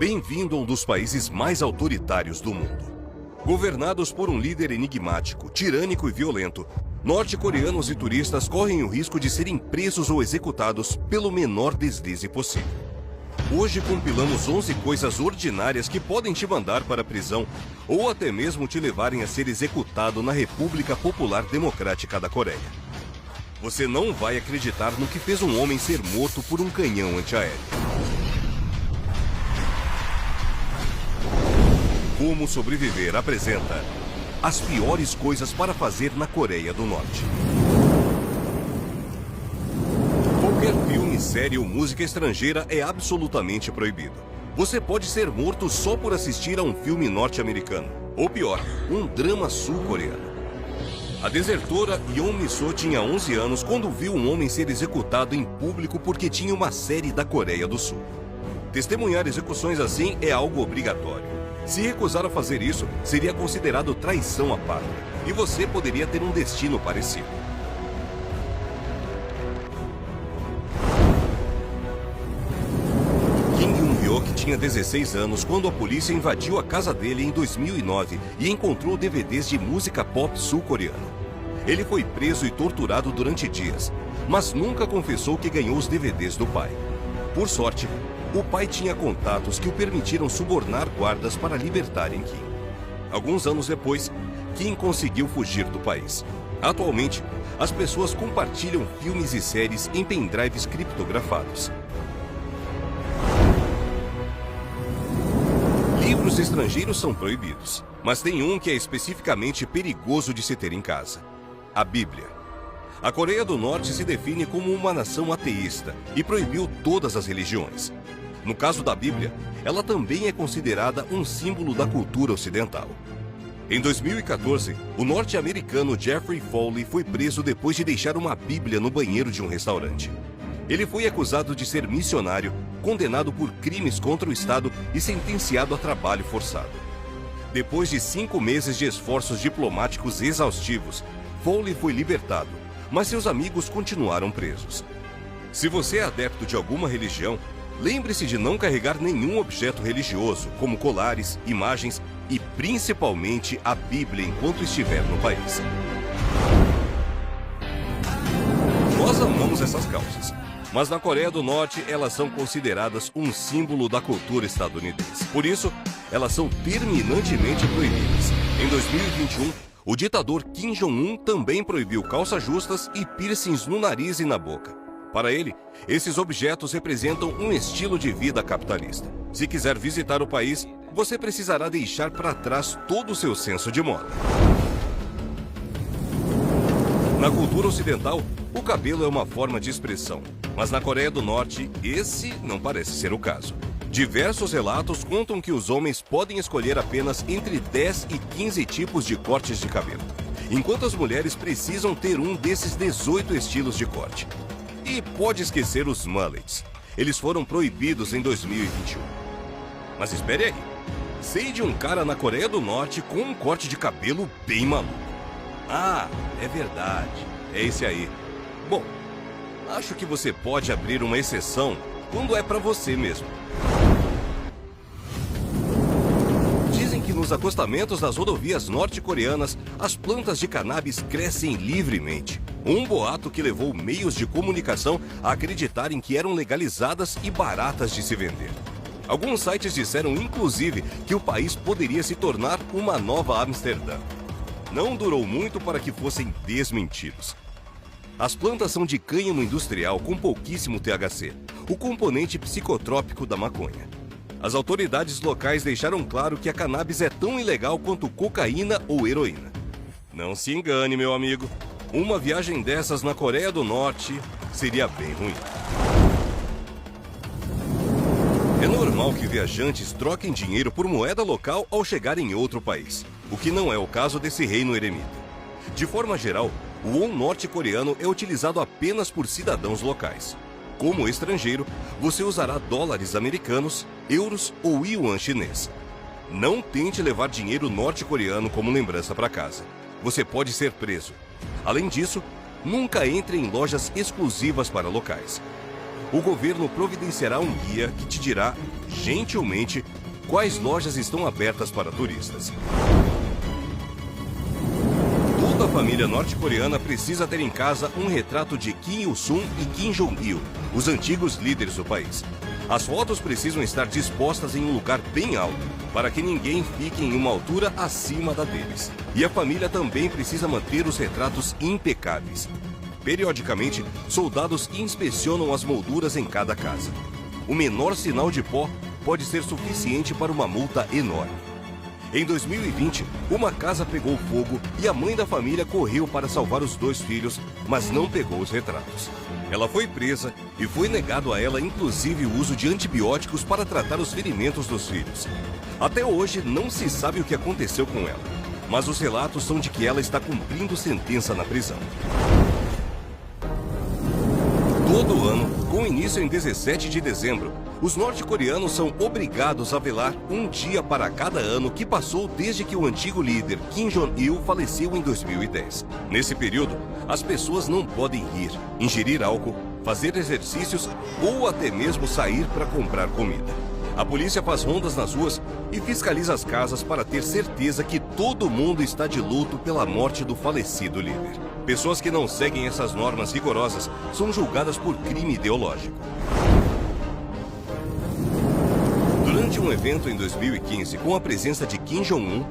Bem-vindo a um dos países mais autoritários do mundo. Governados por um líder enigmático, tirânico e violento, norte-coreanos e turistas correm o risco de serem presos ou executados pelo menor deslize possível. Hoje compilamos 11 coisas ordinárias que podem te mandar para a prisão ou até mesmo te levarem a ser executado na República Popular Democrática da Coreia. Você não vai acreditar no que fez um homem ser morto por um canhão antiaéreo. Como Sobreviver apresenta as piores coisas para fazer na Coreia do Norte. Qualquer filme, série ou música estrangeira é absolutamente proibido. Você pode ser morto só por assistir a um filme norte-americano. Ou pior, um drama sul-coreano. A desertora Yeon Mi-so tinha 11 anos quando viu um homem ser executado em público porque tinha uma série da Coreia do Sul. Testemunhar execuções assim é algo obrigatório. Se recusar a fazer isso, seria considerado traição à pátria, e você poderia ter um destino parecido. Kim Yoon-hyuk tinha 16 anos quando a polícia invadiu a casa dele em 2009 e encontrou DVDs de música pop sul-coreana. Ele foi preso e torturado durante dias, mas nunca confessou que ganhou os DVDs do pai. Por sorte, o pai tinha contatos que o permitiram subornar guardas para libertarem Kim. Alguns anos depois, Kim conseguiu fugir do país. Atualmente, as pessoas compartilham filmes e séries em pendrives criptografados. Livros estrangeiros são proibidos, mas tem um que é especificamente perigoso de se ter em casa: a Bíblia. A Coreia do Norte se define como uma nação ateísta e proibiu todas as religiões. No caso da Bíblia, ela também é considerada um símbolo da cultura ocidental. Em 2014, o norte-americano Jeffrey Foley foi preso depois de deixar uma Bíblia no banheiro de um restaurante. Ele foi acusado de ser missionário, condenado por crimes contra o Estado e sentenciado a trabalho forçado. Depois de 5 meses de esforços diplomáticos exaustivos, Foley foi libertado, mas seus amigos continuaram presos. Se você é adepto de alguma religião, lembre-se de não carregar nenhum objeto religioso, como colares, imagens e principalmente a Bíblia enquanto estiver no país. Nós amamos essas causas, mas na Coreia do Norte elas são consideradas um símbolo da cultura estadunidense. Por isso, elas são terminantemente proibidas. Em 2021, o ditador Kim Jong-un também proibiu calças justas e piercings no nariz e na boca. Para ele, esses objetos representam um estilo de vida capitalista. Se quiser visitar o país, você precisará deixar para trás todo o seu senso de moda. Na cultura ocidental, o cabelo é uma forma de expressão, mas na Coreia do Norte, esse não parece ser o caso. Diversos relatos contam que os homens podem escolher apenas entre 10 e 15 tipos de cortes de cabelo, enquanto as mulheres precisam ter um desses 18 estilos de corte. E pode esquecer os mullets. Eles foram proibidos em 2021. Mas espere aí. Sei de um cara na Coreia do Norte com um corte de cabelo bem maluco. Ah, é verdade. É esse aí. Bom, acho que você pode abrir uma exceção quando é pra você mesmo. Dizem que nos acostamentos das rodovias norte-coreanas, as plantas de cannabis crescem livremente. Um boato que levou meios de comunicação a acreditarem que eram legalizadas e baratas de se vender. Alguns sites disseram, inclusive, que o país poderia se tornar uma nova Amsterdã. Não durou muito para que fossem desmentidos. As plantas são de cânhamo industrial com pouquíssimo THC, o componente psicotrópico da maconha. As autoridades locais deixaram claro que a cannabis é tão ilegal quanto cocaína ou heroína. Não se engane, meu amigo. Uma viagem dessas na Coreia do Norte seria bem ruim. É normal que viajantes troquem dinheiro por moeda local ao chegar em outro país, o que não é o caso desse reino eremita. De forma geral, o won norte-coreano é utilizado apenas por cidadãos locais. Como estrangeiro, você usará dólares americanos, euros ou yuan chinês. Não tente levar dinheiro norte-coreano como lembrança para casa. Você pode ser preso. Além disso, nunca entre em lojas exclusivas para locais. o governo providenciará um guia que te dirá, gentilmente, quais lojas estão abertas para turistas. Toda a família norte-coreana precisa ter em casa um retrato de Kim Il-sung e Kim Jong-il, os antigos líderes do país. As fotos precisam estar dispostas em um lugar bem alto, para que ninguém fique em uma altura acima da deles. E a família também precisa manter os retratos impecáveis. Periodicamente, soldados inspecionam as molduras em cada casa. O menor sinal de pó pode ser suficiente para uma multa enorme. Em 2020, uma casa pegou fogo e a mãe da família correu para salvar os 2 filhos, mas não pegou os retratos. Ela foi presa e foi negado a ela inclusive o uso de antibióticos para tratar os ferimentos dos filhos. Até hoje não se sabe o que aconteceu com ela, mas os relatos são de que ela está cumprindo sentença na prisão. Todo ano, com início em 17 de dezembro, os norte-coreanos são obrigados a velar um dia para cada ano que passou desde que o antigo líder Kim Jong-il faleceu em 2010. Nesse período, as pessoas não podem rir, ingerir álcool, fazer exercícios ou até mesmo sair para comprar comida. A polícia faz rondas nas ruas e fiscaliza as casas para ter certeza que todo mundo está de luto pela morte do falecido líder. Pessoas que não seguem essas normas rigorosas são julgadas por crime ideológico. Durante um evento em 2015, com a presença de Kim Jong-un,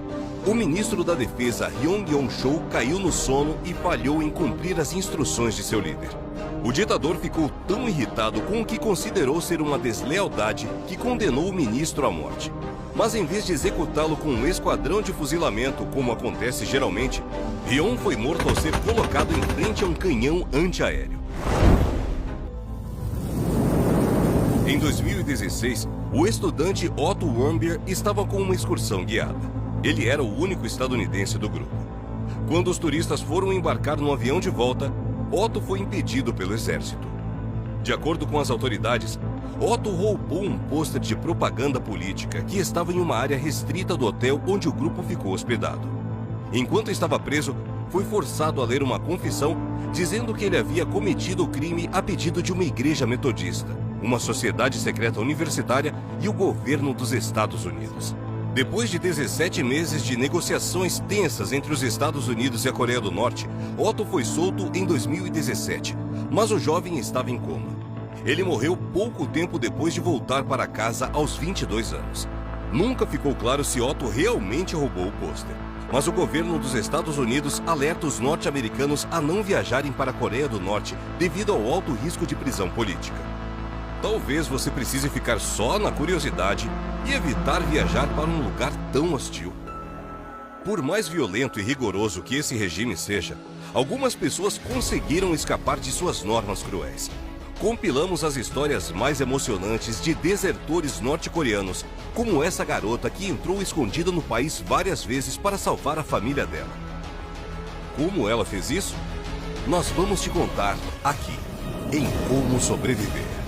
o ministro da Defesa Ryong Yong-chol caiu no sono e falhou em cumprir as instruções de seu líder. O ditador ficou tão irritado com o que considerou ser uma deslealdade que condenou o ministro à morte. Mas em vez de executá-lo com um esquadrão de fuzilamento, como acontece geralmente, Ryong foi morto ao ser colocado em frente a um canhão antiaéreo. Em 2016, o estudante Otto Warmbier estava com uma excursão guiada. Ele era o único estadunidense do grupo. Quando os turistas foram embarcar no avião de volta, Otto foi impedido pelo exército. De acordo com as autoridades, Otto roubou um pôster de propaganda política que estava em uma área restrita do hotel onde o grupo ficou hospedado. Enquanto estava preso, foi forçado a ler uma confissão dizendo que ele havia cometido o crime a pedido de uma igreja metodista, uma sociedade secreta universitária e o governo dos Estados Unidos. Depois de 17 meses de negociações tensas entre os Estados Unidos e a Coreia do Norte, Otto foi solto em 2017, mas o jovem estava em coma. Ele morreu pouco tempo depois de voltar para casa aos 22 anos. Nunca ficou claro se Otto realmente roubou o pôster, mas o governo dos Estados Unidos alerta os norte-americanos a não viajarem para a Coreia do Norte devido ao alto risco de prisão política. Talvez você precise ficar só na curiosidade e evitar viajar para um lugar tão hostil. Por mais violento e rigoroso que esse regime seja, algumas pessoas conseguiram escapar de suas normas cruéis. Compilamos as histórias mais emocionantes de desertores norte-coreanos, como essa garota que entrou escondida no país várias vezes para salvar a família dela. Como ela fez isso? Nós vamos te contar aqui, em Como Sobreviver.